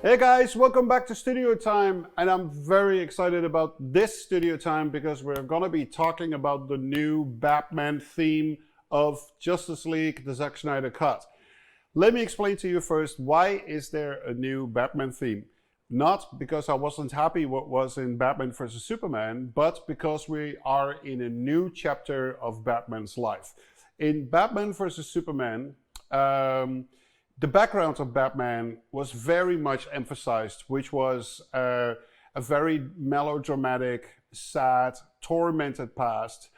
Hey guys, welcome back to Studio Time, and I'm very excited about this Studio Time because we're gonna be talking about the new Batman theme of Justice League, the Zack Snyder cut. Let me explain to you first, why is there a new Batman theme? Not because I wasn't happy what was in Batman vs. Superman, but because we are in a new chapter of Batman's life. In Batman vs. Superman, the background of Batman was very much emphasized, which was a very melodramatic, sad, tormented past.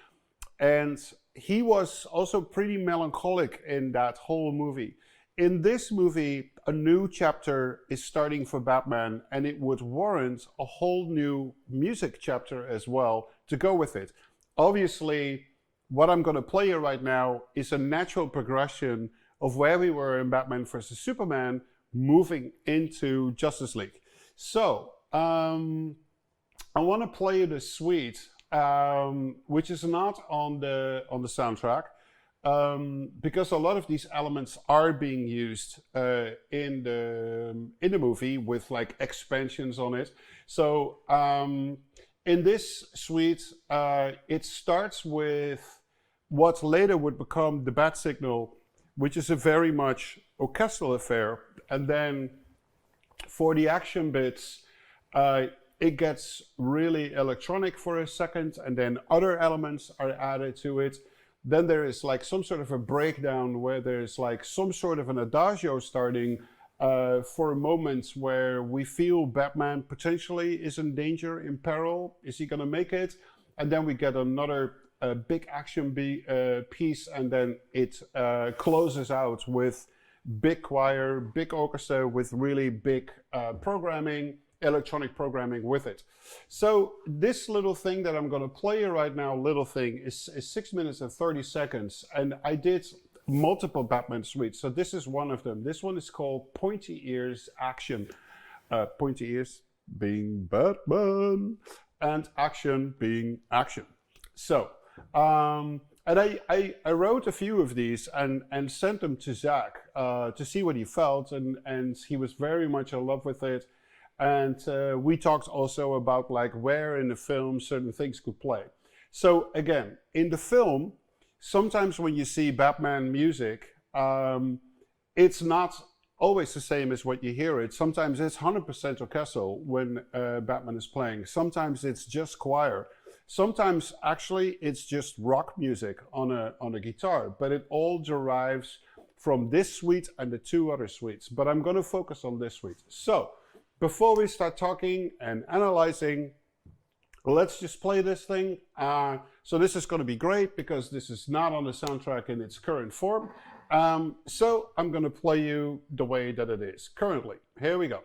And he was also pretty melancholic in that whole movie. In this movie, a new chapter is starting for Batman, and it would warrant a whole new music chapter as well to go with it. Obviously, what I'm going to play you right now is a natural progression of where we were in Batman vs. Superman, moving into Justice League. So, I want to play you the suite, which is not on the soundtrack, because a lot of these elements are being used in the movie with like expansions on it. So, in this suite, it starts with what later would become the Bat Signal, which is a very much orchestral affair. And then for the action bits, it gets really electronic for a second, and then other elements are added to it. Then there is like some sort of a breakdown where there's like some sort of an adagio starting for moments where we feel Batman potentially is in danger, in peril. Is he gonna make it? And then we get another big action piece, and then it closes out with big choir, big orchestra with really big programming, electronic programming with it. So this little thing that I'm going to play you right now, is 6 minutes and 30 seconds, and I did multiple Batman suites. So this is one of them. This one is called Pointy Ears Action. Pointy Ears being Batman and action being action. So and I wrote a few of these and sent them to Zack to see what he felt, and he was very much in love with it. And we talked also about like where in the film certain things could play. So again, in the film, sometimes when you see Batman music, it's not always the same as what you hear it. Sometimes it's 100% orchestral when Batman is playing. Sometimes it's just choir. Sometimes actually it's just rock music on a guitar, but it all derives from this suite and the two other suites. But I'm going to focus on this suite. So before we start talking and analyzing, let's just play this thing. So this is going to be great because this is not on the soundtrack in its current form. So I'm going to play you the way that it is currently. Here we go.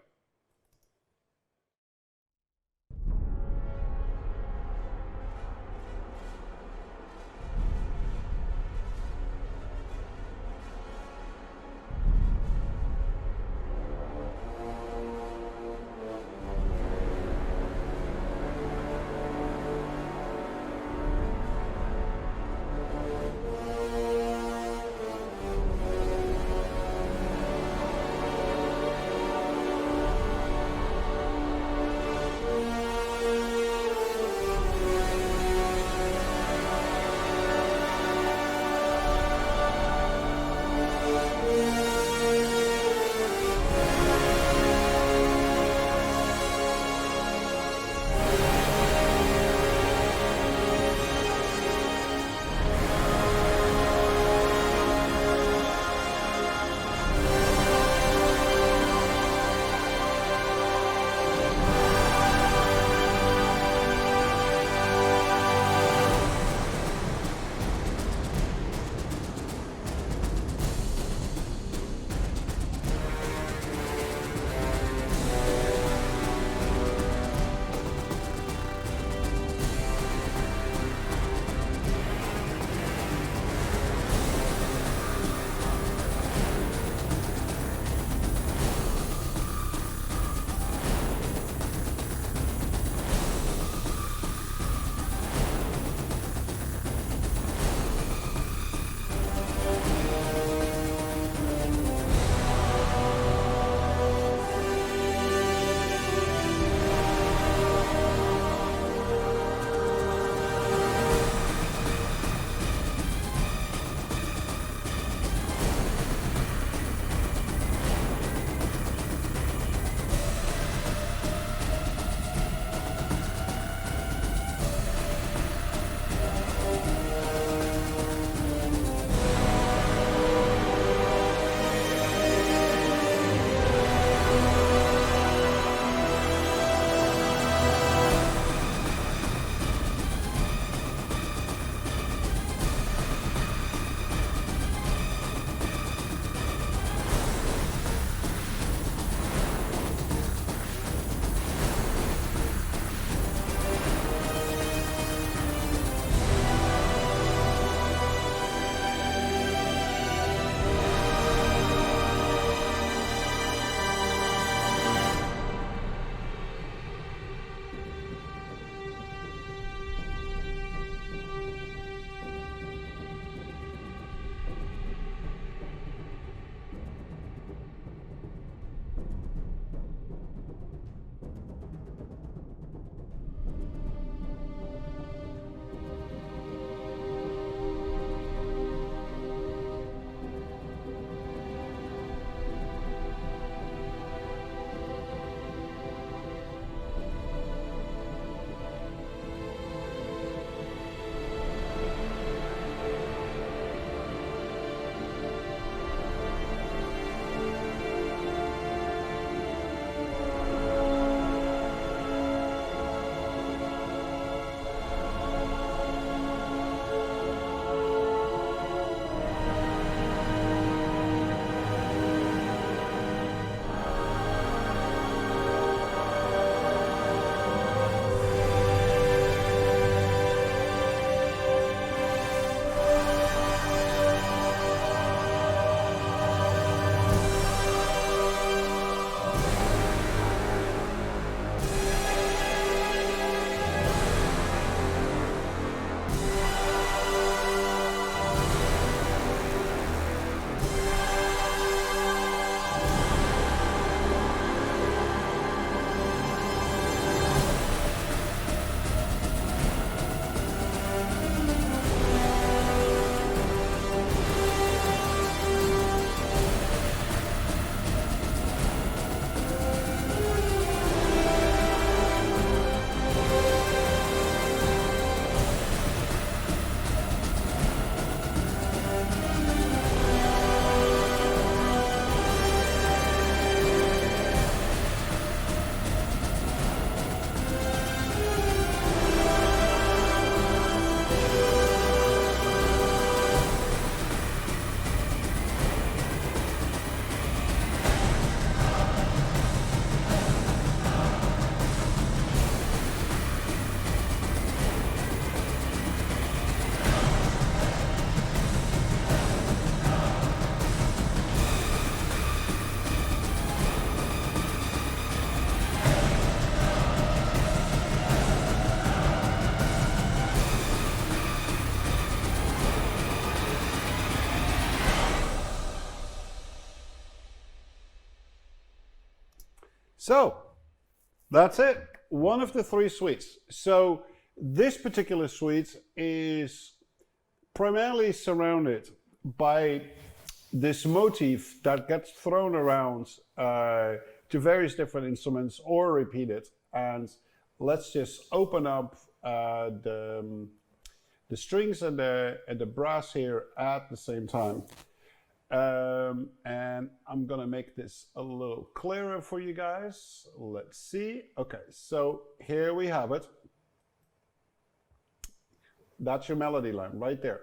So that's it. One of the three suites. So this particular suite is primarily surrounded by this motif that gets thrown around to various different instruments or repeated. And let's just open up the strings and the brass here at the same time. And I'm gonna make this a little clearer for you guys. Let's see. Okay, so here we have it. That's your melody line right there.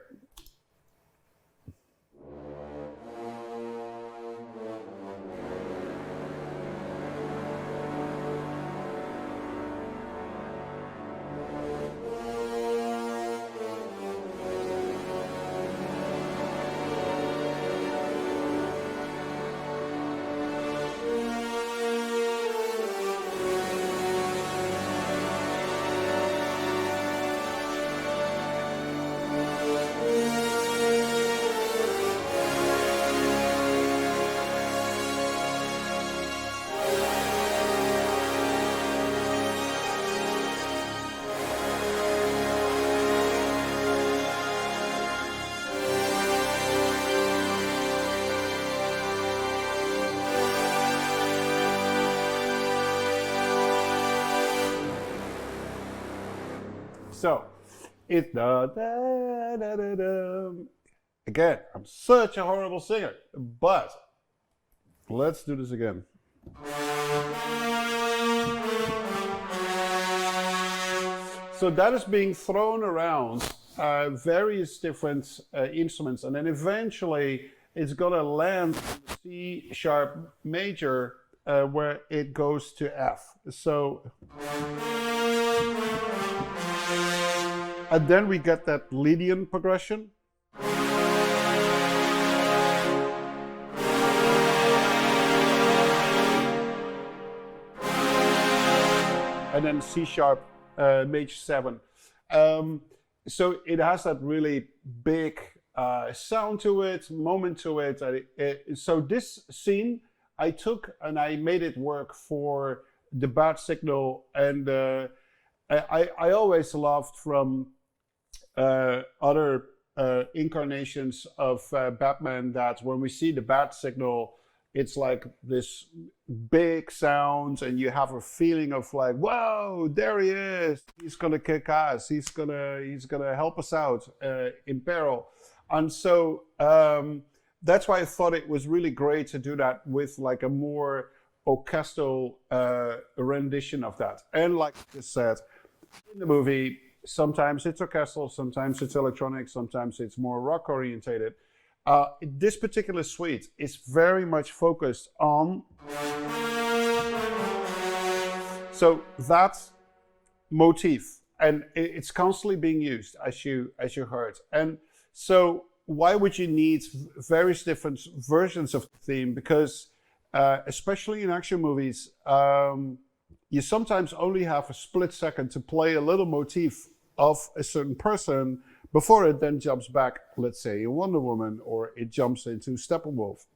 So it's da da da da da. Again, I'm such a horrible singer, but let's do this again. So that is being thrown around various different instruments, and then eventually it's gonna land on the C sharp major where it goes to F. So. And then we get that Lydian progression. And then C sharp major 7. So it has that really big sound to it, moment to it. So this scene I took and I made it work for the bat signal, and I always loved from other incarnations of Batman that when we see the bat signal, it's like this big sound, and you have a feeling of like, whoa, there he is. He's gonna kick ass. He's gonna help us out in peril. And so that's why I thought it was really great to do that with like a more orchestral rendition of that. And like I said, in the movie, sometimes it's orchestral, sometimes it's electronic, sometimes it's more rock orientated. This particular suite is very much focused on, so that motif, and it's constantly being used as you heard. And so why would you need various different versions of the theme? Because especially in action movies, you sometimes only have a split second to play a little motif of a certain person before it then jumps back, let's say, in Wonder Woman, or it jumps into Steppenwolf.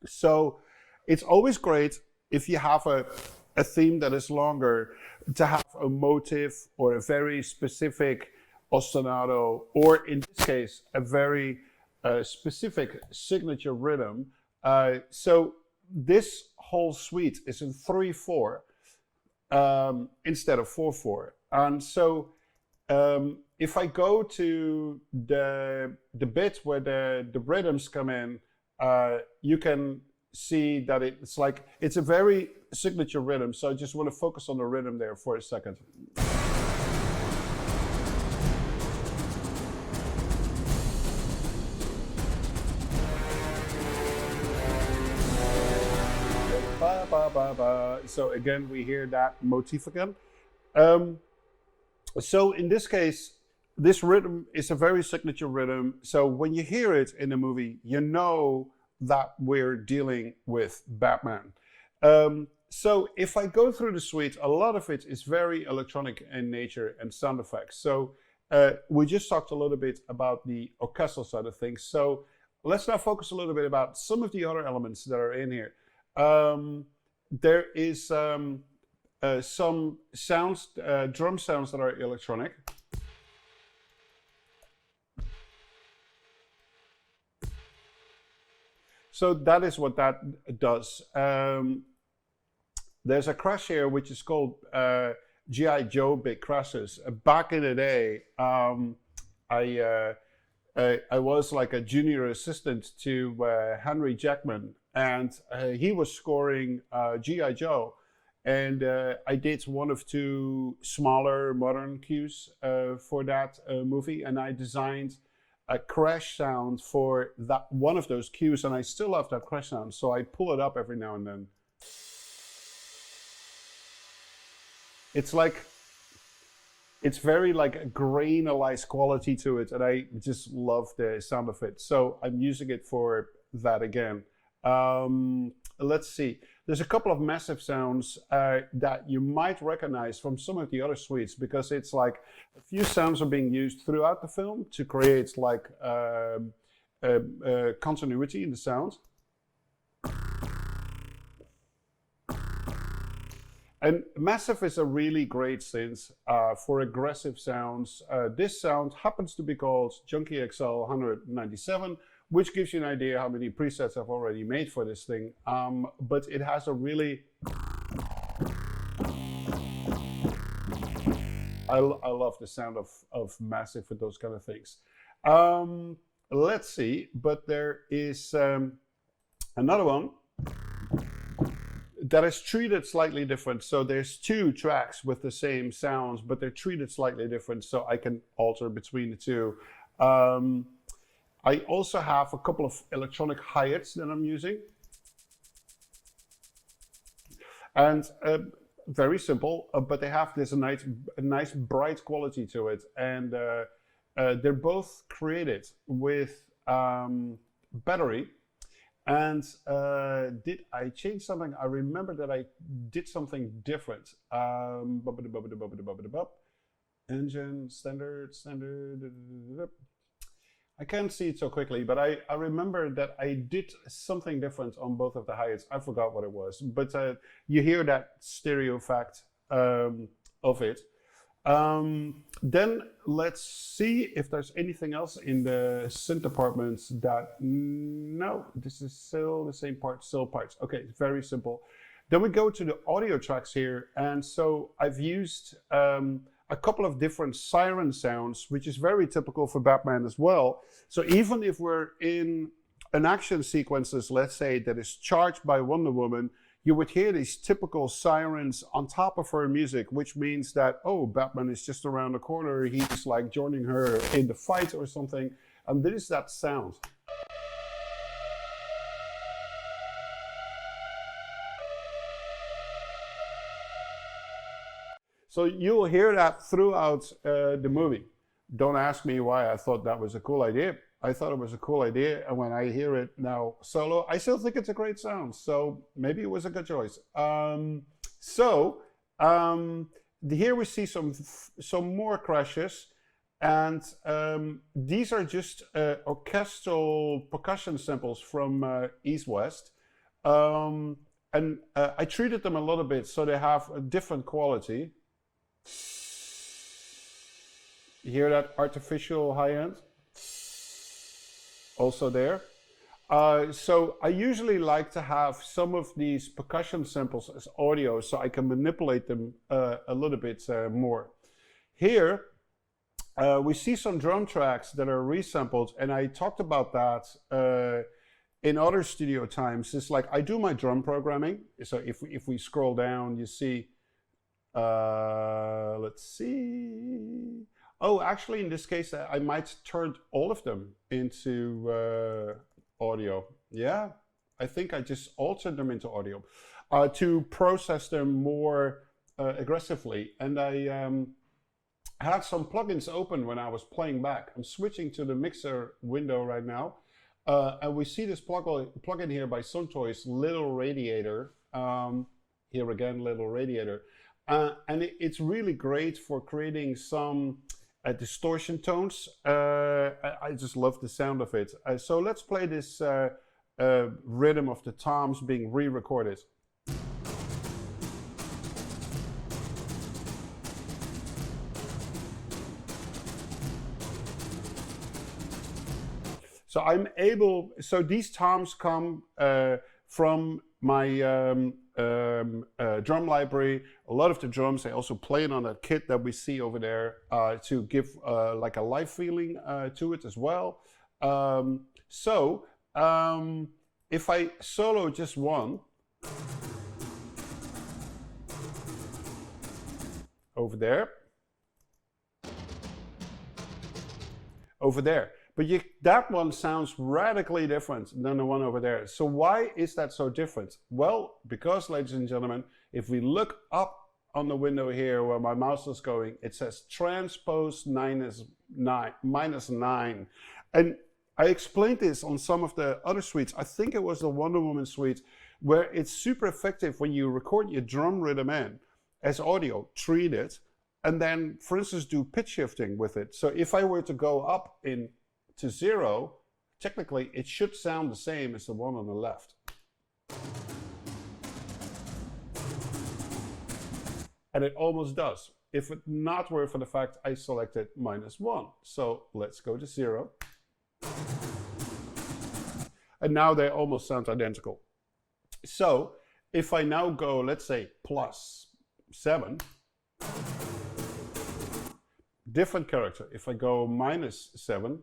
So it's always great if you have a theme that is longer, to have a motif or a very specific ostinato, or in this case, a very specific signature rhythm. So this whole suite is in 3/4 instead of 4/4. And so if I go to the bit where the rhythms come in, you can see that it's a very signature rhythm. So I just want to focus on the rhythm there for a second. Ba, ba, ba, ba. So again, we hear that motif again. So in this case, this rhythm is a very signature rhythm. So when you hear it in the movie, you know that we're dealing with Batman. So if I go through the suite, a lot of it is very electronic in nature and sound effects. So we just talked a little bit about the orchestral side of things. So let's now focus a little bit about some of the other elements that are in here. there is some sounds, drum sounds that are electronic. So that is what that does. There's a crash here which is called G.I. Joe Big Crashes. Back in the day, I was like a junior assistant to Henry Jackman, and he was scoring G.I. Joe. And I did one of two smaller modern cues for that movie, and I designed a crash sound for that one of those cues, and I still have that crash sound, so I pull it up every now and then. It's like, it's very like a grainalized quality to it, and I just love the sound of it. So I'm using it for that again. Let's see. There's a couple of massive sounds that you might recognize from some of the other suites, because it's like a few sounds are being used throughout the film to create like continuity in the sound. And Massive is a really great synth for aggressive sounds. This sound happens to be called Junkie XL 197, which gives you an idea how many presets I've already made for this thing. But it has a really... I love the sound of Massive for those kind of things. Let's see, but there is another one that is treated slightly different. So there's two tracks with the same sounds, but they're treated slightly different, so I can alter between the two. I also have a couple of electronic hi-hats that I'm using. And very simple, but they have this nice bright quality to it. And they're both created with battery. And did I change something? I remember that I did something different. Engine, standard. I can't see it so quickly, but I remember that I did something different on both of the hi-hats. I forgot what it was, but you hear that stereo effect of it. Then let's see if there's anything else in the synth departments that, no, this is still the same part, still parts. Okay, it's very simple. Then we go to the audio tracks here, and so I've used a couple of different siren sounds, which is very typical for Batman as well. So even if we're in an action sequences, let's say, that is charged by Wonder Woman, you would hear these typical sirens on top of her music, which means that, oh, Batman is just around the corner, he's like joining her in the fight or something, and this is that sound. So you'll hear that throughout the movie. Don't ask me why I thought that was a cool idea. I thought it was a cool idea, and when I hear it now solo, I still think it's a great sound. So maybe it was a good choice. Here we see some more crashes, and these are just orchestral percussion samples from East West. And I treated them a little bit so they have a different quality. You hear that artificial high end? Also there. So I usually like to have some of these percussion samples as audio so I can manipulate them a little bit more. Here we see some drum tracks that are resampled, and I talked about that in other studio times. It's like I do my drum programming. So if we scroll down, you see, let's see. Oh, actually, in this case, I might turn all of them into audio. Yeah, I think I just altered them into audio to process them more aggressively. And I had some plugins open when I was playing back. I'm switching to the mixer window right now. And we see this plugin here by Suntoy's Little Radiator. Here again, Little Radiator. And it's really great for creating some distortion tones. I just love the sound of it. So let's play this rhythm of the toms being re-recorded. So I'm able, so these toms come from my drum library. A lot of the drums, I also play it on that kit that we see over there to give like a live feeling to it as well. If I solo just one, over there, over there. But that one sounds radically different than the one over there. So why is that so different? Well, because, ladies and gentlemen, if we look up on the window here where my mouse is going, it says transpose minus 9. And I explained this on some of the other suites. I think it was the Wonder Woman suite, where it's super effective when you record your drum rhythm in as audio, treat it, and then, for instance, do pitch shifting with it. So if I were to go up to 0, technically it should sound the same as the one on the left. And it almost does, if it not were for the fact I selected -1. So let's go to 0. And now they almost sound identical. So if I now go, let's say, +7, different character. If I go -7,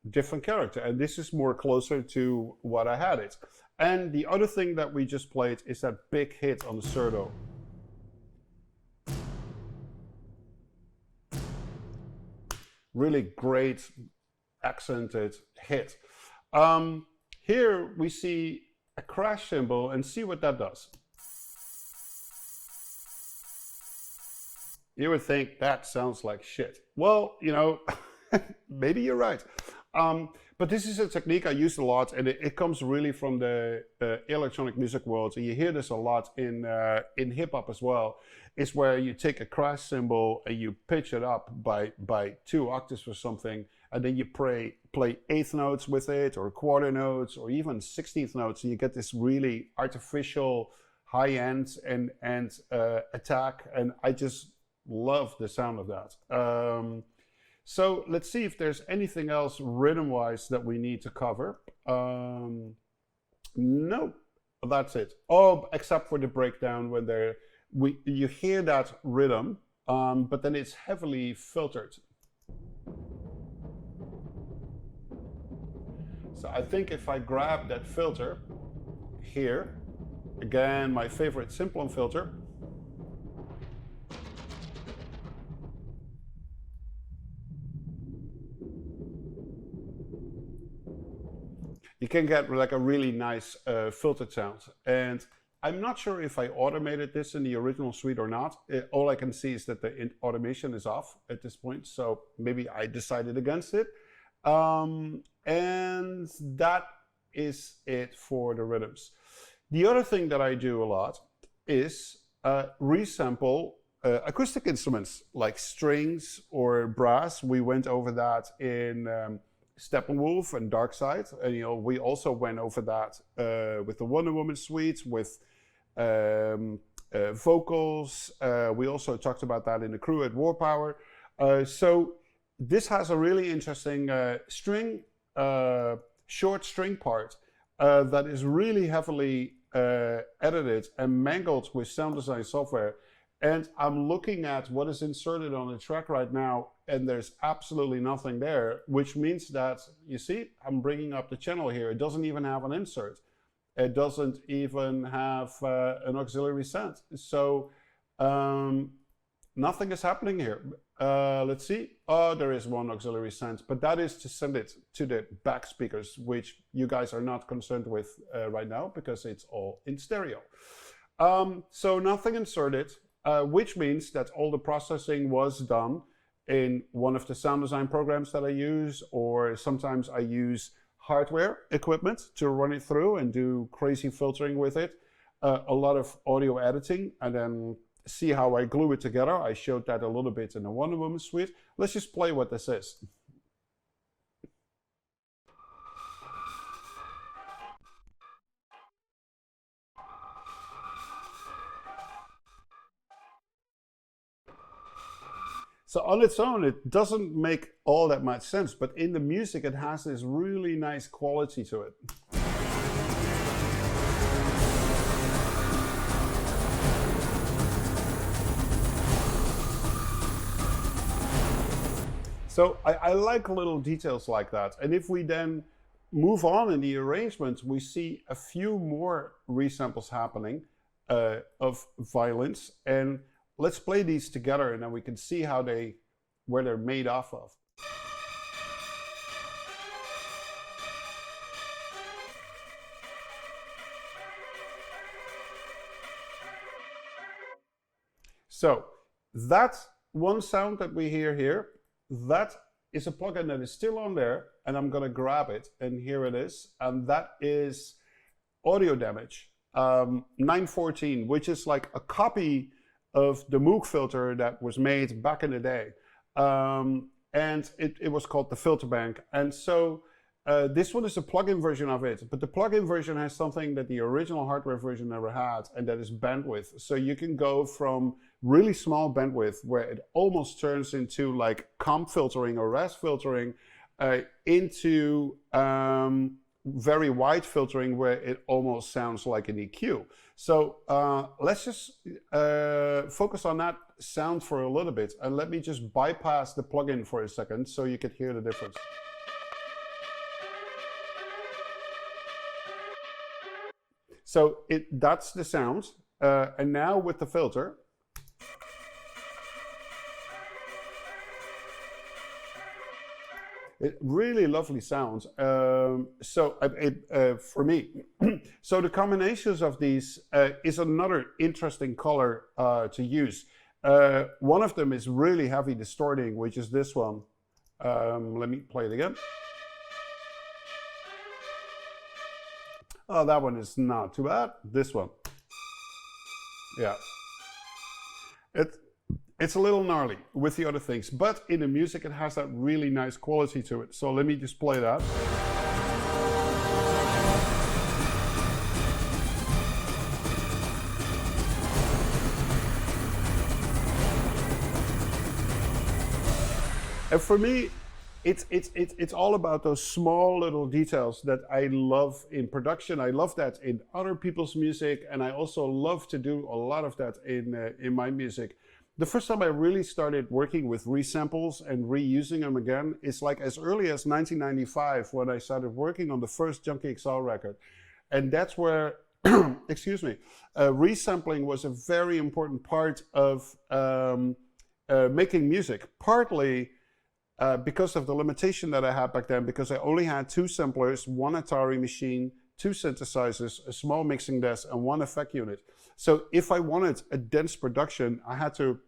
different character. And this is more closer to what I had it. And the other thing that we just played is that big hit on the surdo. Really great accented hit. Here we see a crash cymbal and see what that does. You would think that sounds like shit. Well, you know, maybe you're right. But this is a technique I use a lot, and it comes really from the electronic music world. And you hear this a lot in hip hop as well. It's where you take a crash cymbal and you pitch it up by 2 octaves or something, and then you play eighth notes with it, or quarter notes, or even 16th notes, and you get this really artificial high end and attack. And I just love the sound of that. So let's see if there's anything else rhythm-wise that we need to cover. No, that's it. Oh, except for the breakdown when you hear that rhythm, but then it's heavily filtered. So I think if I grab that filter here, again, my favorite Simplon filter, you can get like a really nice filtered sound. And I'm not sure if I automated this in the original suite or not. All I can see is that the automation is off at this point, so maybe I decided against it. And that is it for the rhythms. The other thing that I do a lot is resample acoustic instruments like strings or brass. We went over that in Steppenwolf and Darkside, and you know, we also went over that with the Wonder Woman suite with vocals. We also talked about that in the crew at War Power. So this has a really interesting short string part that is really heavily edited and mangled with sound design software. And I'm looking at what is inserted on the track right now, and there's absolutely nothing there, which means that, you see, I'm bringing up the channel here. It doesn't even have an insert. It doesn't even have an auxiliary send. So nothing is happening here. Let's see. Oh, there is one auxiliary send, but that is to send it to the back speakers, which you guys are not concerned with right now because it's all in stereo. So nothing inserted. Which means that all the processing was done in one of the sound design programs that I use, or sometimes I use hardware equipment to run it through and do crazy filtering with it. A lot of audio editing, and then see how I glue it together. I showed that a little bit in the Wonder Woman suite. Let's just play what this is. So So on its own, it doesn't make all that much sense, but in the music, it has this really nice quality to it. So I like little details like that. And if we then move on in the arrangement, we see a few more resamples happening of violins. And let's play these together and then we can see how where they're made off of. So that one sound that we hear here, that is a plugin that is still on there, and I'm gonna grab it, and here it is, and that is Audio Damage 914, which is like a copy of the Moog filter that was made back in the day, and it was called the Filter Bank. And so this one is a plugin version of it, but the plugin version has something that the original hardware version never had, and that is bandwidth. So you can go from really small bandwidth, where it almost turns into like comp filtering or RAS filtering, into very wide filtering, where it almost sounds like an EQ. So let's just focus on that sound for a little bit, and let me just bypass the plugin for a second so you could hear the difference. So that's the sound, and now with the filter, really lovely sounds. For me, so the combinations of these is another interesting color to use. One of them is really heavy distorting, which is this one. Let me play it again. Oh, that one is not too bad. This one, yeah, it's a little gnarly with the other things, but in the music it has that really nice quality to it. So let me just play that. And for me, it's all about those small little details that I love in production. I love that in other people's music, and I also love to do a lot of that in my music. The first time I really started working with resamples and reusing them again is like as early as 1995, when I started working on the first Junkie XL record. And that's where, excuse me, resampling was a very important part of making music. Partly because of the limitation that I had back then, because I only had 2 samplers, 1 Atari machine, 2 synthesizers, a small mixing desk, and 1 effect unit. So if I wanted a dense production, I had to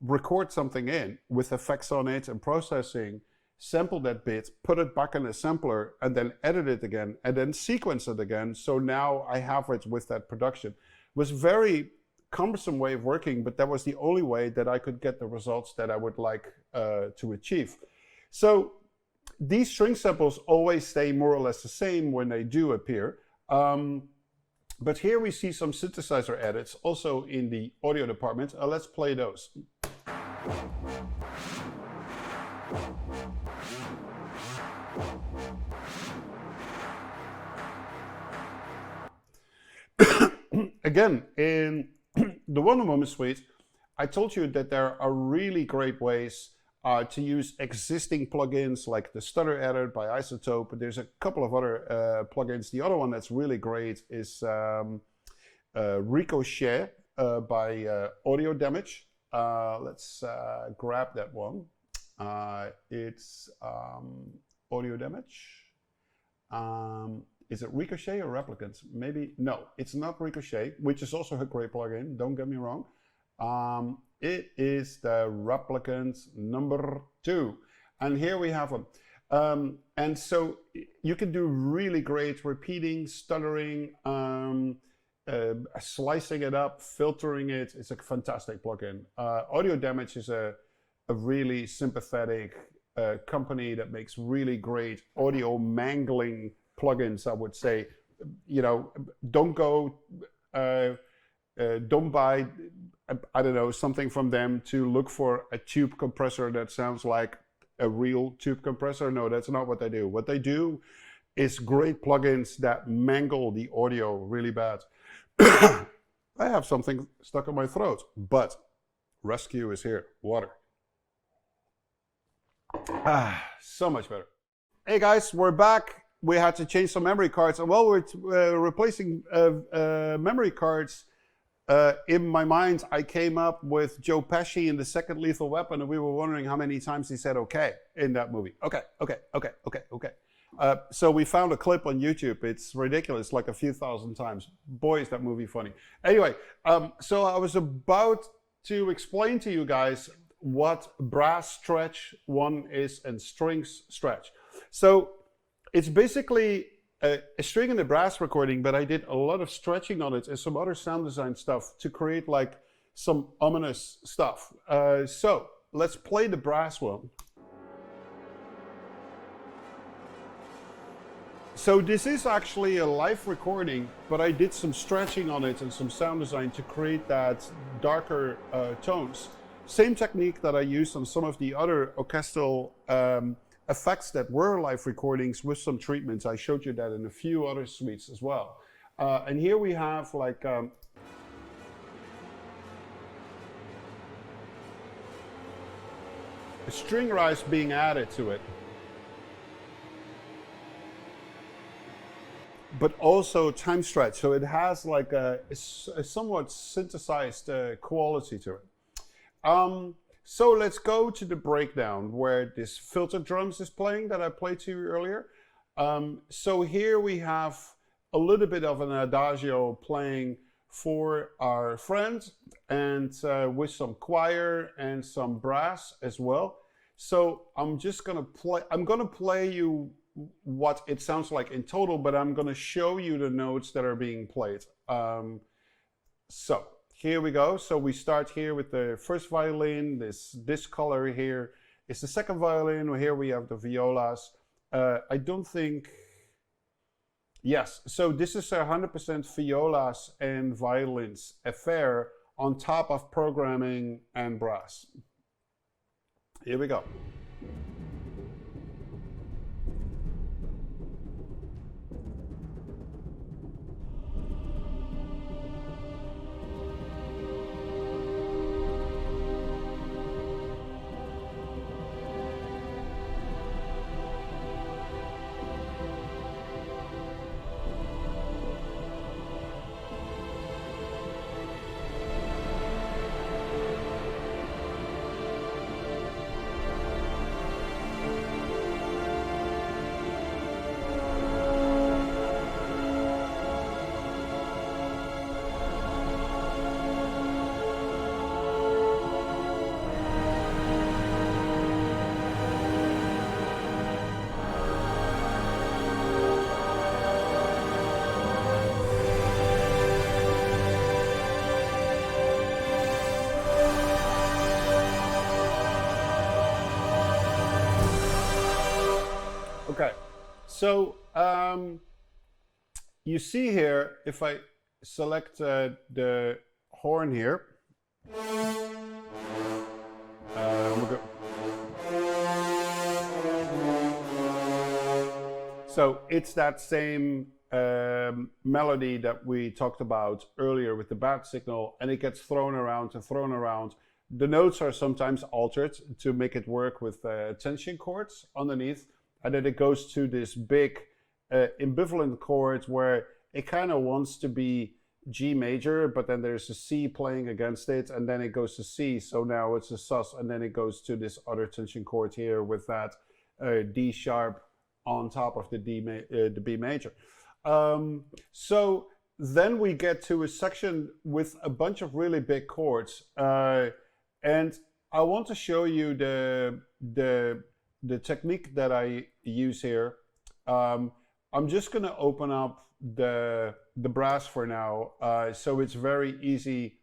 record something in with effects on it and processing, sample that bit, put it back in a sampler, and then edit it again, and then sequence it again. So now I have it with that production. It was a very cumbersome way of working, but that was the only way that I could get the results that I would like to achieve. So these string samples always stay more or less the same when they do appear. But here we see some synthesizer edits also in the audio department. Let's play those. Again, in the Wonder Moment suite, I told you that there are really great ways to use existing plugins like the Stutter Edit by Isotope. There's a couple of other plugins. The other one that's really great is Ricochet by Audio Damage. Let's grab that one. It's Audio Damage. Is it Ricochet or Replicant? Maybe, no, it's not Ricochet, which is also a great plugin, don't get me wrong. It is the Replicant number 2. And here we have them. And so you can do really great repeating, stuttering, slicing it up, filtering it. It's a fantastic plugin. Audio Damage is a really sympathetic company that makes really great audio mangling plugins, I would say. You know, don't buy I don't know, something from them to look for a tube compressor that sounds like a real tube compressor. No, that's not what they do. What they do is great plugins that mangle the audio really bad. I have something stuck in my throat, but rescue is here. Water. So much better. Hey guys, we're back. We had to change some memory cards, and while we're replacing memory cards, in my mind, I came up with Joe Pesci in the second Lethal Weapon, and we were wondering how many times he said "okay" in that movie. Okay, okay, okay, okay, okay. So we found a clip on YouTube. It's ridiculous, like a few thousand times. Boy, is that movie funny. Anyway, so I was about to explain to you guys what brass stretch 1 is and strings stretch. So it's basically a string in the brass recording, but I did a lot of stretching on it and some other sound design stuff to create like some ominous stuff. So let's play the brass one. So this is actually a live recording, but I did some stretching on it and some sound design to create that darker tones. Same technique that I used on some of the other orchestral effects that were live recordings with some treatments. I showed you that in a few other suites as well. And here we have like a string rise being added to it, but also time stretch. So it has like a somewhat synthesized quality to it. So let's go to the breakdown where this filter drums is playing that I played to you earlier. So here we have a little bit of an adagio playing for our friend, and with some choir and some brass as well. So I'm just gonna play you what it sounds like in total, but I'm gonna show you the notes that are being played. So here we go. So we start here with the first violin. This color here is the second violin. Here we have the violas. I don't think... Yes, so this is 100% violas and violins affair on top of programming and brass. Here we go. Okay, so you see here, if I select the horn here, so it's that same melody that we talked about earlier with the bat signal, and it gets thrown around and thrown around. The notes are sometimes altered to make it work with tension chords underneath. And then it goes to this big ambivalent chord where it kind of wants to be G major, but then there's a C playing against it, and then it goes to C. So now it's a sus, and then it goes to this other tension chord here with that D sharp on top of the B major. So then we get to a section with a bunch of really big chords, and I want to show you the technique that I use here. I'm just gonna open up the brass for now, so it's very easy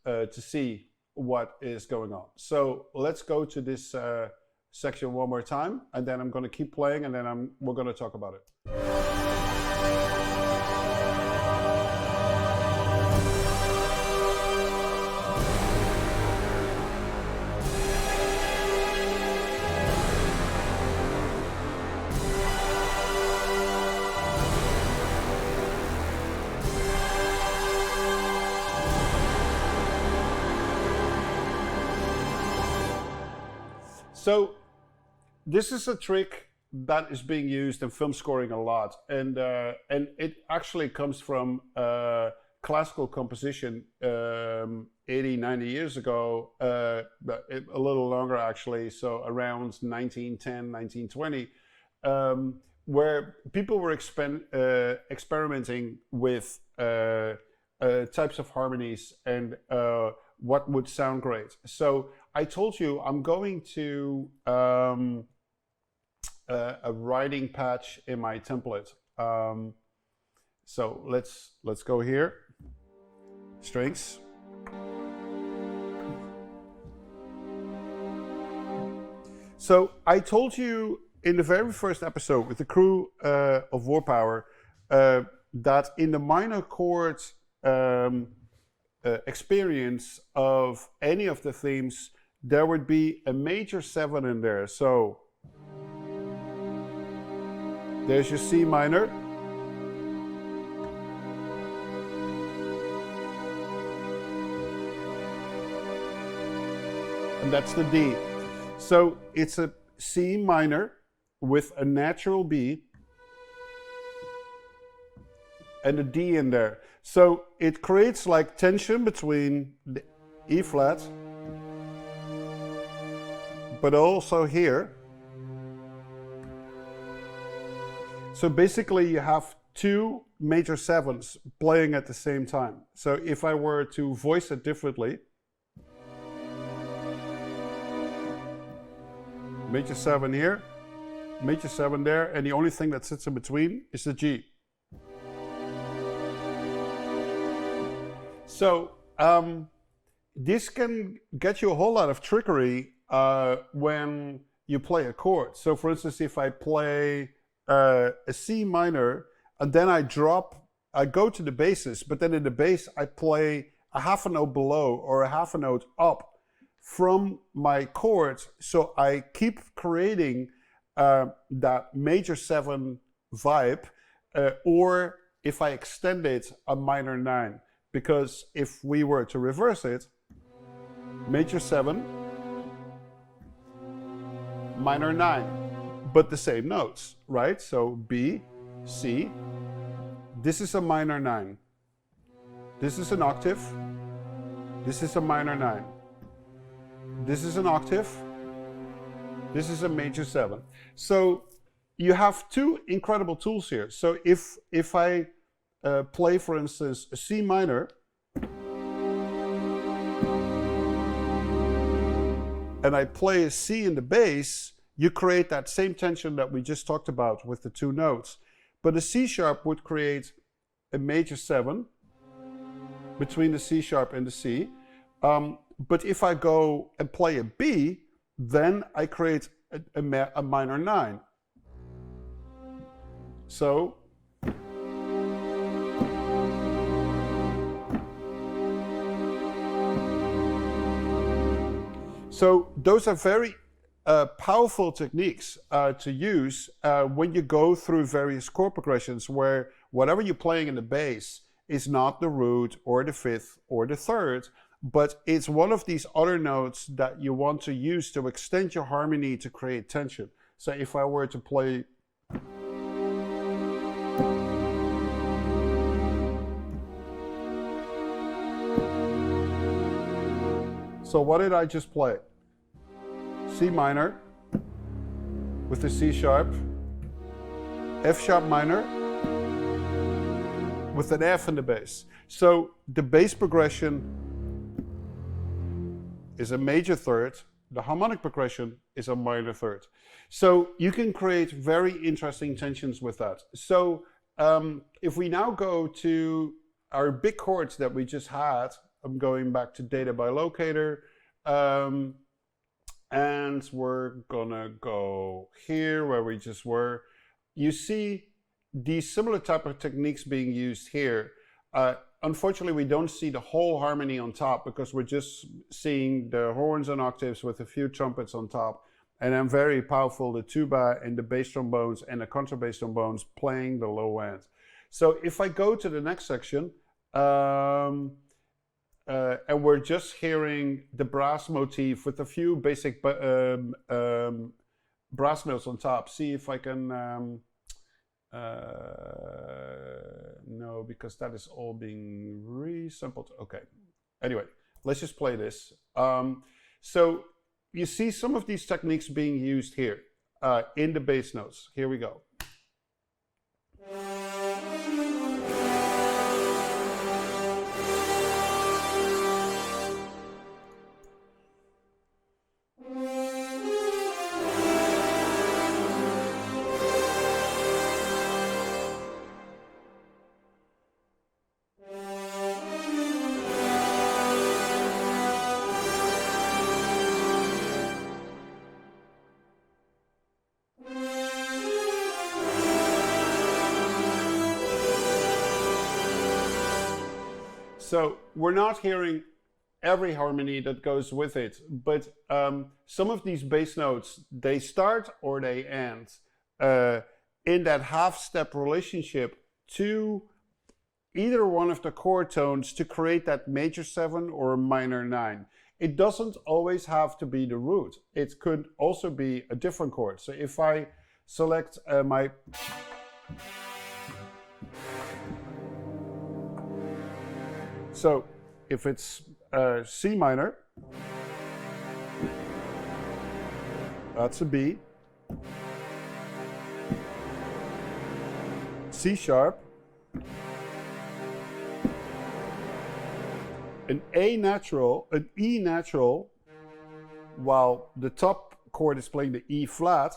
to see what is going on. So let's go to this section one more time, and then I'm gonna keep playing, and then we're gonna talk about it. So this is a trick that is being used in film scoring a lot, and it actually comes from classical composition 80, 90 years ago, but a little longer actually, so around 1910, 1920, where people were experimenting with types of harmonies and what would sound great. So I told you I'm going to a writing patch in my template. So let's go here. Strings. So I told you in the very first episode with the crew of War Power that in the minor chord experience of any of the themes, there would be a major 7 in there. So there's your C minor. And that's the D. So it's a C minor with a natural B and a D in there. So it creates like tension between the E flat, but also here. So basically you have 2 major 7s playing at the same time. So if I were to voice it differently, major 7 here, major 7 there, and the only thing that sits in between is the G. So this can get you a whole lot of trickery when you play a chord. So for instance, if I play a C minor and then I go to the basses, but then in the bass I play a half a note below or a half a note up from my chords, so I keep creating that major 7 vibe, or if I extend it, a minor 9. Because if we were to reverse it, major 7, minor 9, but the same notes, right? So B, C, this is a minor 9. This is an octave, this is a minor 9. This is an octave, this is a major 7. So you have 2 incredible tools here. So if I play, for instance, a C minor, and I play a C in the bass, you create that same tension that we just talked about with the 2 notes. But a C sharp would create a major 7 between the C sharp and the C. But if I go and play a B, then I create a minor 9. So those are very powerful techniques to use when you go through various chord progressions where whatever you're playing in the bass is not the root or the 5th or the 3rd, but it's one of these other notes that you want to use to extend your harmony to create tension. So if I were to play so what did I just play? C minor with the C sharp, F sharp minor with an F in the bass. So the bass progression is a major 3rd, the harmonic progression is a minor 3rd. So you can create very interesting tensions with that. So if we now go to our big chords that we just had, I'm going back to data by locator, and we're gonna go here where we just were. You see these similar type of techniques being used here. Unfortunately, we don't see the whole harmony on top because we're just seeing the horns and octaves with a few trumpets on top. And then very powerful, the tuba and the bass trombones and the contrabass trombones playing the low end. So if I go to the next section, and we're just hearing the brass motif with a few basic brass notes on top. See if I can. No, because that is all being resampled. Okay. Anyway, let's just play this. So you see some of these techniques being used here in the bass notes. Here we go. So we're not hearing every harmony that goes with it, but some of these bass notes, they start or they end in that half-step relationship to either one of the chord tones to create that major 7 or a minor 9. It doesn't always have to be the root. It could also be a different chord. So if I select my... So if it's C minor, that's a B. C sharp, an A natural, an E natural, while the top chord is playing the E flat.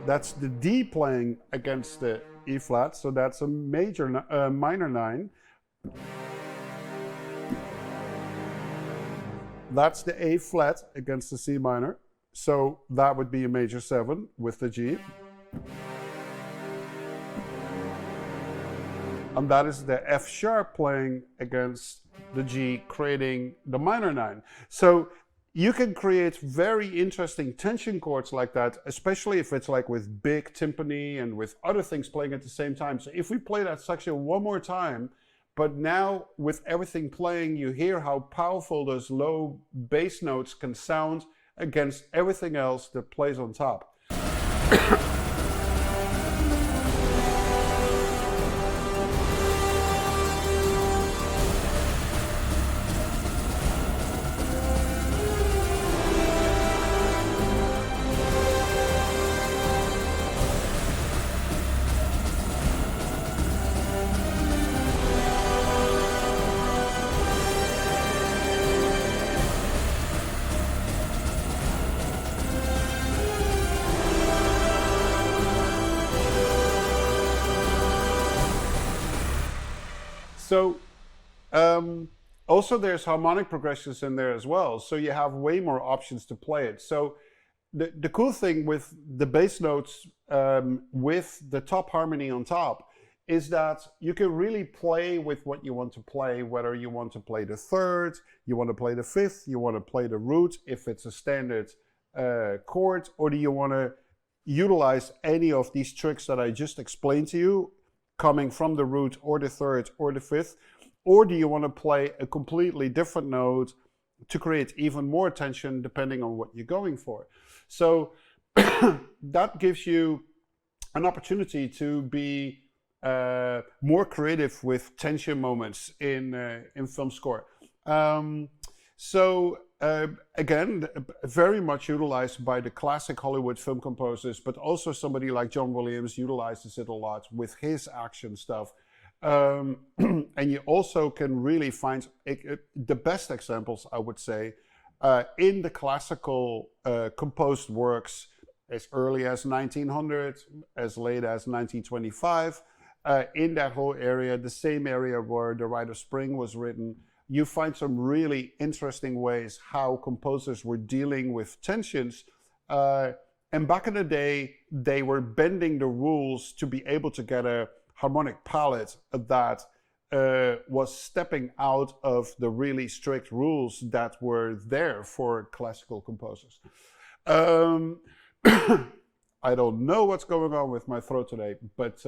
That's the D playing against the E flat, so that's a major minor 9. That's the A flat against the C minor, so that would be a major 7 with the G. And that is the F sharp playing against the G, creating the minor 9. So you can create very interesting tension chords like that, especially if it's like with big timpani and with other things playing at the same time. So if we play that section one more time, but now with everything playing, you hear how powerful those low bass notes can sound against everything else that plays on top. So also there's harmonic progressions in there as well. So you have way more options to play it. So the cool thing with the bass notes with the top harmony on top is that you can really play with what you want to play, whether you want to play the third, you want to play the fifth, you want to play the root if it's a standard chord, or do you want to utilize any of these tricks that I just explained to you, coming from the root or the third or the fifth, or do you want to play a completely different note to create even more tension depending on what you're going for. So that gives you an opportunity to be more creative with tension moments in film score. Again, very much utilized by the classic Hollywood film composers, but also somebody like John Williams utilizes it a lot with his action stuff. And you also can really find the best examples, I would say, in the classical composed works as early as 1900, as late as 1925, in that whole area, the same area where The Rite of Spring was written. You find some really interesting ways how composers were dealing with tensions. And back in the day, they were bending the rules to be able to get a harmonic palette that was stepping out of the really strict rules that were there for classical composers. I don't know what's going on with my throat today, but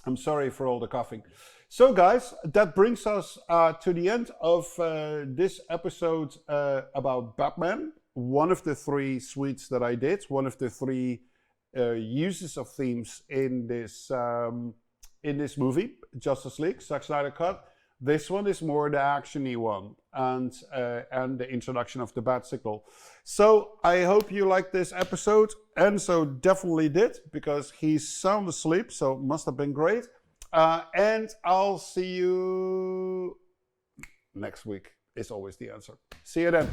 I'm sorry for all the coughing. So guys, that brings us to the end of this episode about Batman. One of the 3 suites that I did, one of the 3 uses of themes in this movie, Justice League, Zack Snyder Cut. This one is more the action-y one, and the introduction of the bat signal. So I hope you liked this episode. Enzo definitely did, because he's sound asleep, so it must have been great. And I'll see you next week, is always the answer. See you then.